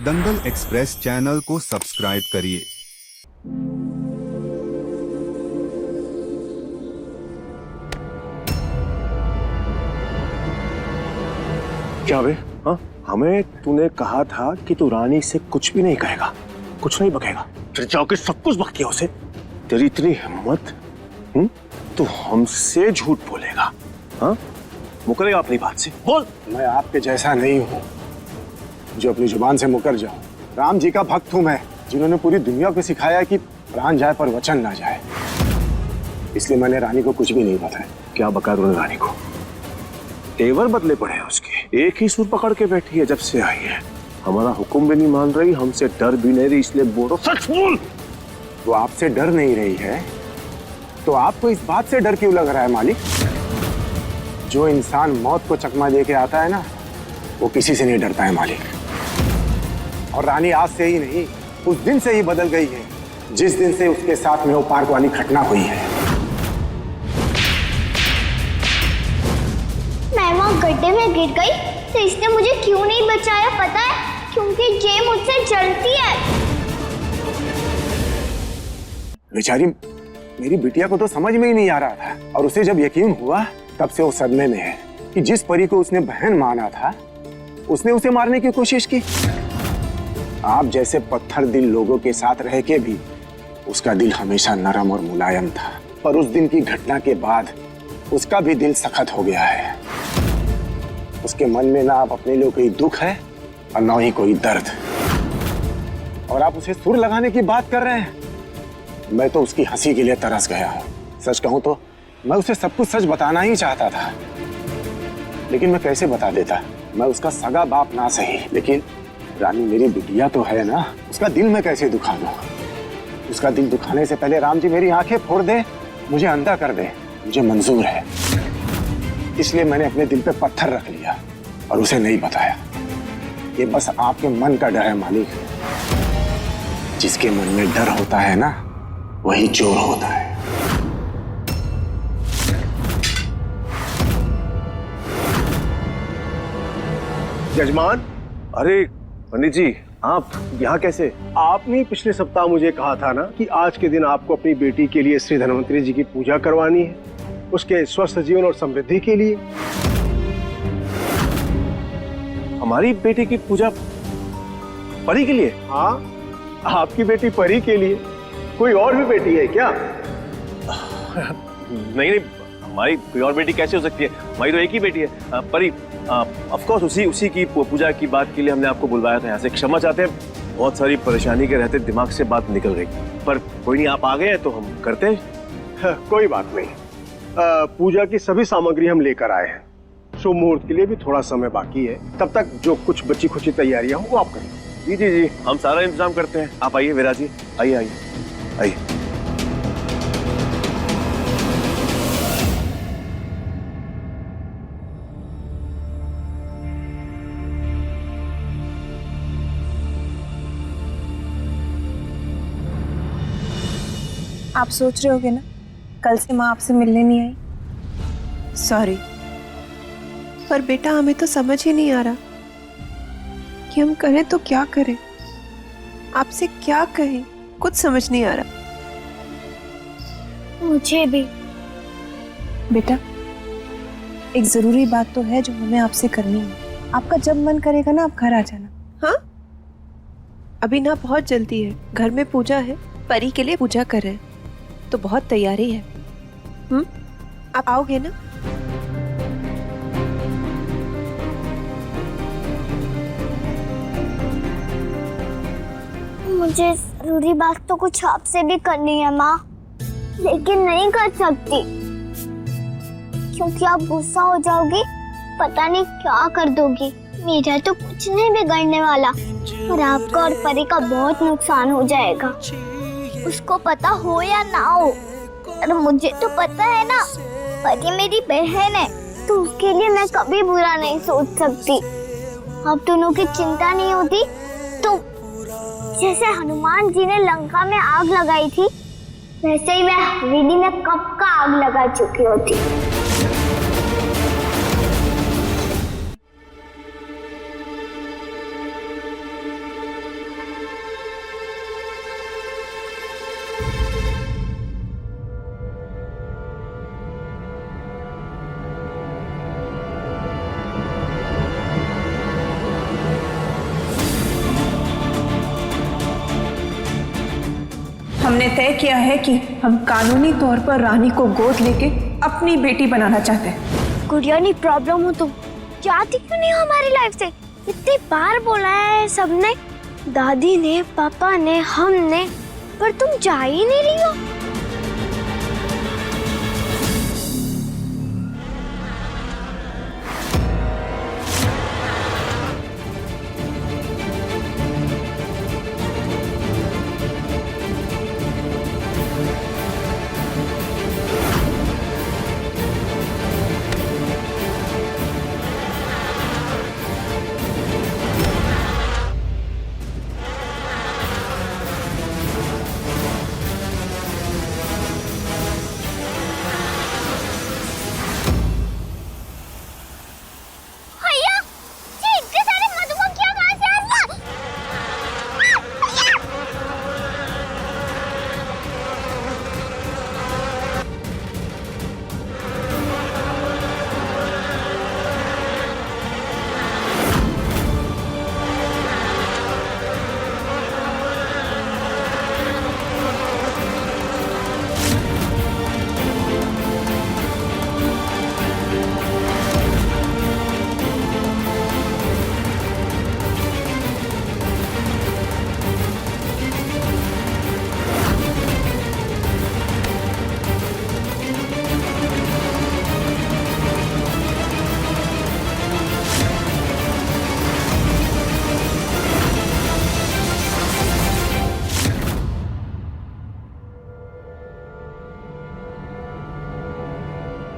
दंगल express channel को subscribe करिए। क्या बे? हाँ, हमें तूने कहा था कि तू रानी से कुछ भी नहीं कहेगा, कुछ नहीं बकेगा, फिर जाके सब कुछ बक दिया उसे। तेरी इतनी हिम्मत, तू हमसे झूठ बोलेगा? हाँ, मुकरेगा अपनी बात से? बोल। मैं आपके जैसा नहीं हूँ जो अपनी जुबान से मुकर जाऊं। राम जी का भक्त हूं मैं, जिन्होंने पूरी दुनिया को सिखाया कि प्राण जाए पर वचन ना जाए। इसलिए मैंने रानी को कुछ भी नहीं बताया। क्या बका तूने रानी को? तेवर बदले पड़े हैं उसके, एक ही सुर पकड़ के बैठी है जब से आई है। हमारा हुक्म भी नहीं मान रही, हमसे डर भी नहीं रही, इसलिए बोलो सच बोल। वो आपसे डर नहीं रही है तो आपको इस बात से डर क्यों लग रहा है मालिक? जो इंसान मौत को चकमा दे के आता है ना, वो किसी से नहीं डरता है मालिक। और रानी आज से ही नहीं, उस दिन से ही बदल गई है जिस दिन से उसके साथ में वो पार्क वाली घटना हुई है। मैं वहाँ गड्ढे में गिर गई तो इसने मुझे क्यों नहीं बचाया पता है? क्योंकि जे मुझसे जलती है। बेचारी मेरी बिटिया को तो समझ में ही नहीं आ रहा था, और उसे जब यकीन हुआ तब से वो सदमे में है कि जिस परी को उसने बहन माना था उसने उसे मारने की कोशिश की। आप जैसे पत्थर दिल लोगों के साथ रह के भी उसका दिल हमेशा नरम और मुलायम था, पर उस दिन की घटना के बाद उसका भी दिल सख्त हो गया है। उसके मन में ना आप अपने लिए कोई दुख है और ना ही कोई दर्द, और आप उसे सुर लगाने की बात कर रहे हैं। मैं तो उसकी हंसी के लिए तरस गया हूं। सच कहूं तो मैं उसे सब कुछ सच बताना ही चाहता था, लेकिन मैं कैसे बता देता? मैं उसका सगा बाप ना सही, लेकिन रानी मेरी बिटिया तो है ना, उसका दिल मैं कैसे दुखा दूं? उसका दिल दुखाने से पहले राम जी मेरी आंखें फोड़ दे, मुझे अंधा कर दे, मुझे मंजूर है। इसलिए मैंने अपने दिल पे पत्थर रख लिया और उसे नहीं बताया। ये बस आपके मन का डर है मालिक। जिसके मन में डर होता है ना, वही चोर होता है। यजमान, अरे पंडित जी, आप यहाँ कैसे? आपने पिछले सप्ताह मुझे कहा था ना कि आज के दिन आपको अपनी बेटी के लिए श्री धन्वंतरी जी की पूजा करवानी है, उसके स्वस्थ जीवन और समृद्धि के लिए। हमारी बेटी की पूजा परी के लिए? हाँ, आपकी बेटी परी के लिए। कोई और भी बेटी है क्या? नहीं, हमारी कोई और बेटी कैसे हो सकती है? हमारी तो एक ही बेटी है, परी। ऑफ कोर्स उसी की पूजा की बात के लिए हमने आपको बुलवाया था यहाँ से। क्षमा चाहते हैं, बहुत सारी परेशानी के रहते दिमाग से बात निकल गई, पर कोई नहीं, आप आ गए हैं तो हम करते हैं। कोई बात नहीं, पूजा की सभी सामग्री हम लेकर आए हैं। शुभ मुहूर्त के लिए भी थोड़ा समय बाकी है, तब तक जो कुछ बची खुची तैयारियां हो वो आप करें। जी जी जी, हम सारा इंतजाम करते हैं। आप आइए विराज जी, आइए आइए आइए। आप सोच रहे होगे ना, कल से माँ आपसे मिलने नहीं आई। सॉरी, पर बेटा हमें तो समझ ही नहीं आ रहा कि हम करें तो क्या करें, आपसे क्या कहें, कुछ समझ नहीं आ रहा। मुझे भी। बेटा, एक जरूरी बात तो है जो हमें आपसे करनी है। आपका जब मन करेगा ना, आप घर आ जाना। हाँ, अभी ना बहुत जल्दी है, घर में पूजा है, परी के लिए पूजा कर रहे हैं तो बहुत तैयारी है। आप आओगे ना? मुझे जरूरी बात तो कुछ आपसे भी करनी है माँ, लेकिन नहीं कर सकती क्योंकि आप गुस्सा हो जाओगी, पता नहीं क्या कर दोगी। मेरा तो कुछ नहीं बिगड़ने वाला, पर आपका और परी का बहुत नुकसान हो जाएगा, उसको पता हो या ना हो। और मुझे तो पता है ना, परी मेरी बहन है तो उसके लिए मैं कभी बुरा नहीं सोच सकती। आप दोनों की चिंता नहीं होती तो जैसे हनुमान जी ने लंका में आग लगाई थी, वैसे ही मैं हवेली में कब का आग लगा चुकी होती। हमने तय किया है कि हम कानूनी तौर पर रानी को गोद लेके अपनी बेटी बनाना चाहते हैं। गुड़िया नहीं प्रॉब्लम हो तुम जाती क्यों नहीं हो हमारी लाइफ से? इतनी बार बोला है सबने, दादी ने, पापा ने, हमने, पर तुम जा ही नहीं रही हो।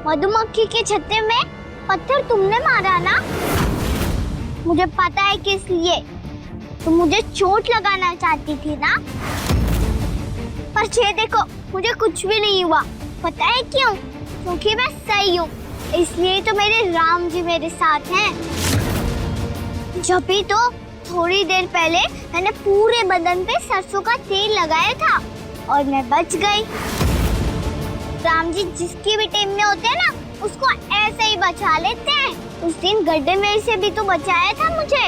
मधुमक्खी के छत्ते में पत्थर तुमने मारा ना? मुझे पता है किस लिए। तुम मुझे चोट लगाना चाहती थी ना? पर ये देखो मुझे कुछ भी नहीं हुआ। पता है क्यों? क्योंकि मैं सही हूँ, इसलिए तो मेरे राम जी मेरे साथ हैं। जब भी तो थोड़ी देर पहले मैंने पूरे बदन पे सरसों का तेल लगाया था और मैं बच गई। राम जी जिसकी भी टीम में होते हैं ना, उसको ऐसे ही बचा लेते हैं। उस दिन गड्ढे में से भी तो बचाया था मुझे,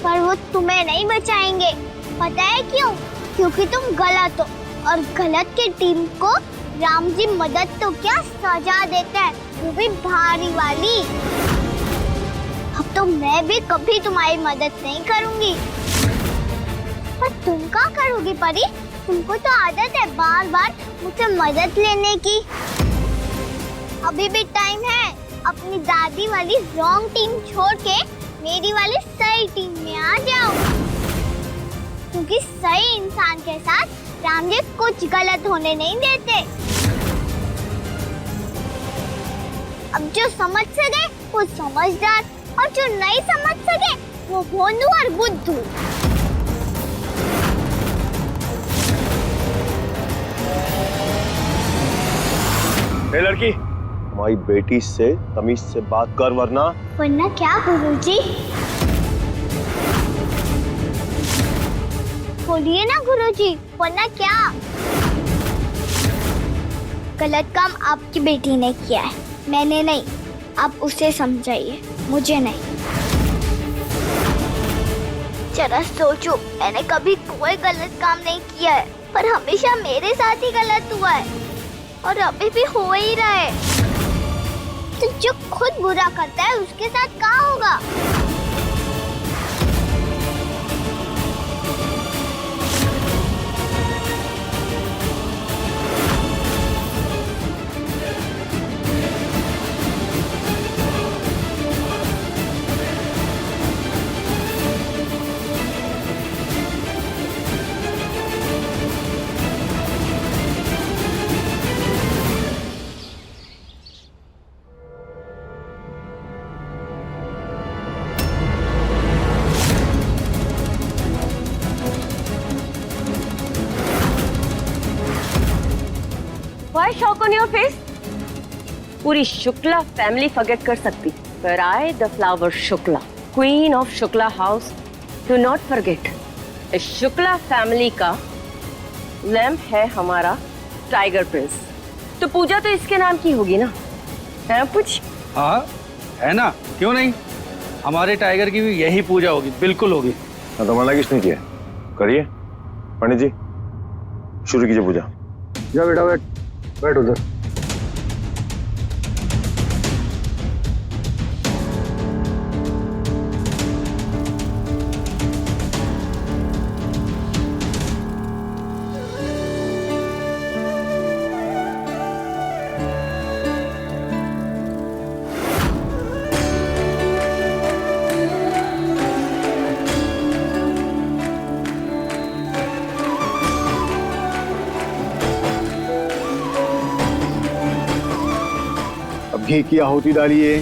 पर वो तुम्हें नहीं बचाएंगे। पता है क्यों? क्योंकि तुम गलत हो और गलत की टीम को राम जी मदद तो क्या सजा देते हैं, वो भी भारी वाली। अब तो मैं भी कभी तुम्हारी मदद नहीं करूंगी। पर तुम क्या करोगी परी? तुमको तो आदत है बार बार मुझसे मदद लेने की। अभी भी टाइम है, अपनी दादी वाली रॉन्ग टीम छोड़ के मेरी वाली सही टीम में आ जाओ, क्योंकि सही इंसान के साथ राम जी कुछ गलत होने नहीं देते। अब जो समझ सके वो समझदार और जो नहीं समझ सके वो भोंदू और बुद्धू। ए लड़की, हमारी बेटी से तमीज से बात कर, वरना क्या गुरुजी? बोलिए ना गुरुजी, वरना क्या? गलत काम आपकी बेटी ने किया है, मैंने नहीं। आप उसे समझाइए, मुझे नहीं। जरा सोचो, मैंने कभी कोई गलत काम नहीं किया है, पर हमेशा मेरे साथ ही गलत हुआ है और अभी भी हो ही रहा है। तो जो खुद बुरा करता है उसके साथ क्या होगा? Why shock on your face? पूरी शुक्ला फैमिली फॉरगेट कर सकती, पर I, the flower Shukla, queen of Shukla house, do not forget. इस शुक्ला फैमिली का लैम्प है हमारा टाइगर प्रिंस, तो पूजा तो इसके नाम की होगी ना, है कुछ? हाँ है ना, क्यों नहीं। हमारे टाइगर की भी यही पूजा होगी, बिल्कुल होगी। तो मना किसने किया? करिए पंडित जी, शुरू कीजिए पूजा। जा बेटा बैठ, बैठ उधर। अब घी की आहुति डालिए।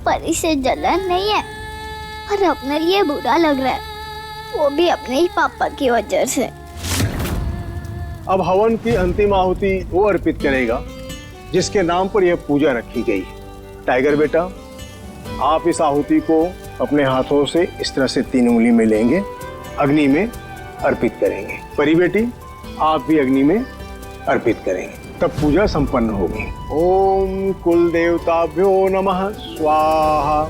परी से जलन नहीं है, पर अपने लिए बुरा लग रहा है, वो भी अपने ही पापा की वजह से। अब हवन की अंतिम आहुति वो अर्पित करेगा जिसके नाम पर यह पूजा रखी गई। टाइगर बेटा, आप इस आहुति को अपने हाथों से इस तरह से 3 उंगली में लेंगे, अग्नि में अर्पित करेंगे। परी बेटी, आप भी अग्नि में अर्पित करेंगे, तब पूजा संपन्न होगी। ओम कुल देवताभ्यो नमः स्वाहा।